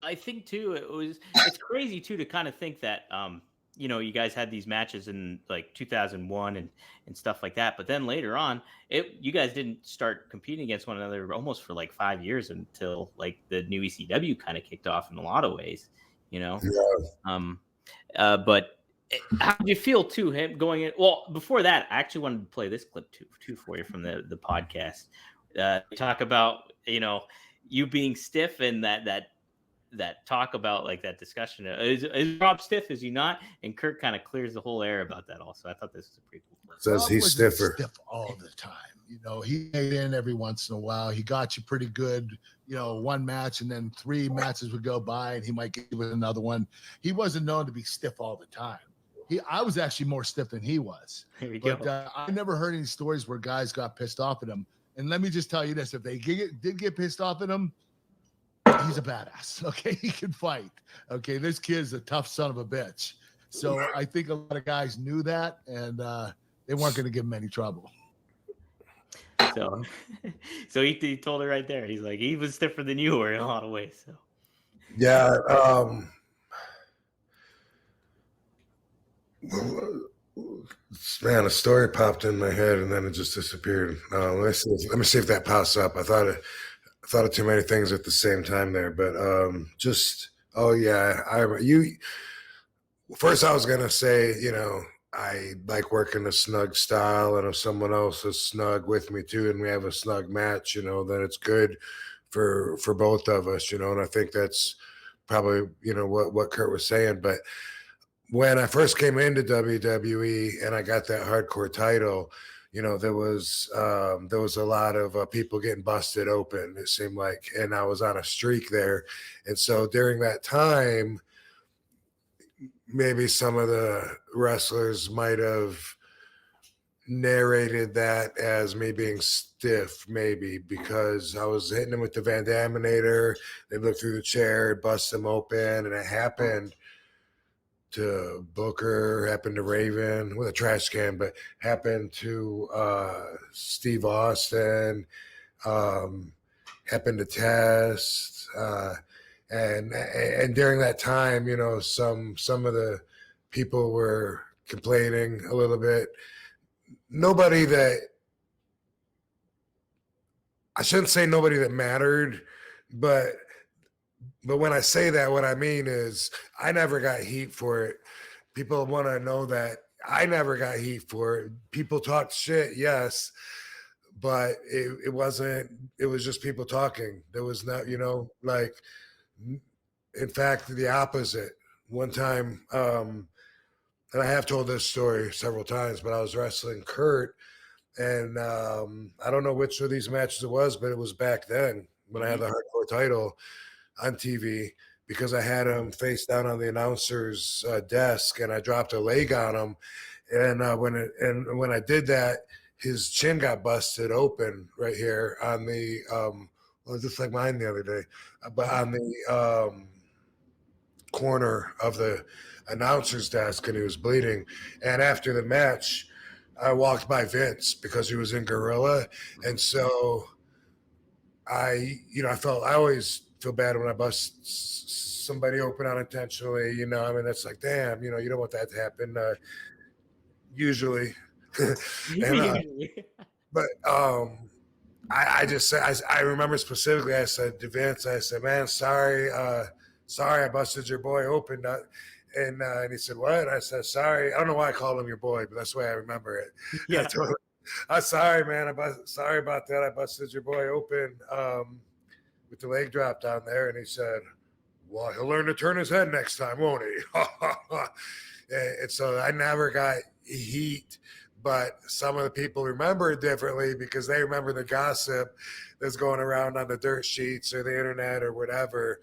I think too it's crazy too to kind of think that you guys had these matches in like 2001 and stuff like that, but then later on you guys didn't start competing against one another almost for like 5 years until like the new ECW kind of kicked off in a lot of ways, you know. Yeah. Um but how did you feel too him going in? Well, before that, I actually wanted to play this clip too for you from the podcast. Talk about you being stiff and that talk about like that discussion. Is Rob stiff? Is he not? And Kurt kind of clears the whole air about that. Also, I thought this was a pretty cool clip. Says Rob he's wasn't stiffer. stiff all the time. He made in every once in a while. He got you pretty good, one match, and then 3 matches would go by, and he might get you with another one. He wasn't known to be stiff all the time. I was actually more stiff than he was. Here we But go. I never heard any stories where guys got pissed off at him. And let me just tell you this: if they did get pissed off at him, he's a badass. Okay, he can fight. Okay, this kid's a tough son of a bitch. So I think a lot of guys knew that, and they weren't going to give him any trouble. So, so he told her right there. He's like he was stiffer than you were in a lot of ways. So Yeah. Man, a story popped in my head and then it just disappeared. Let me see if that pops up. I thought of too many things at the same time there, but oh yeah, first I was gonna say, I like working a snug style, and if someone else is snug with me too, and we have a snug match, then it's good for both of us, and I think that's probably what Kurt was saying. But when I first came into WWE and I got that hardcore title, there was a lot of people getting busted open. It seemed like, and I was on a streak there, and so during that time, maybe some of the wrestlers might have narrated that as me being stiff, maybe because I was hitting him with the Van Daminator. They looked through the chair, bust him open, and it happened to Booker, happened to Raven with a trash can, but happened to Steve Austin, happened to Test, and during that time, some of the people were complaining a little bit. Nobody that I shouldn't say nobody that mattered, but when I say that, what I mean is I never got heat for it. People want to know that I never got heat for it. People talked shit, yes, but it wasn't. It was just people talking. There was not, like. In fact, the opposite. One time, and I have told this story several times, but I was wrestling Kurt, and I don't know which of these matches it was, but it was back then when I had the hardcore title on TV, because I had him face down on the announcer's desk, and I dropped a leg on him, and when I did that, his chin got busted open right here on the well, just like mine the other day, but on the corner of the announcer's desk, and he was bleeding. And after the match, I walked by Vince because he was in Gorilla, and so I always feel bad when I bust somebody open unintentionally. I mean, it's like, damn, you don't want that to happen. Usually, and but I just said, I remember specifically, I said to Vince, I said, man, sorry, I busted your boy open. And he said, what? I said, sorry. I don't know why I called him your boy, but that's the way I remember it. yeah. I told him, I'm sorry, man. Sorry about that. I busted your boy open with the leg drop down there. And he said, well, he'll learn to turn his head next time, won't he? And so I never got heat, but some of the people remember it differently because they remember the gossip that's going around on the dirt sheets or the internet or whatever.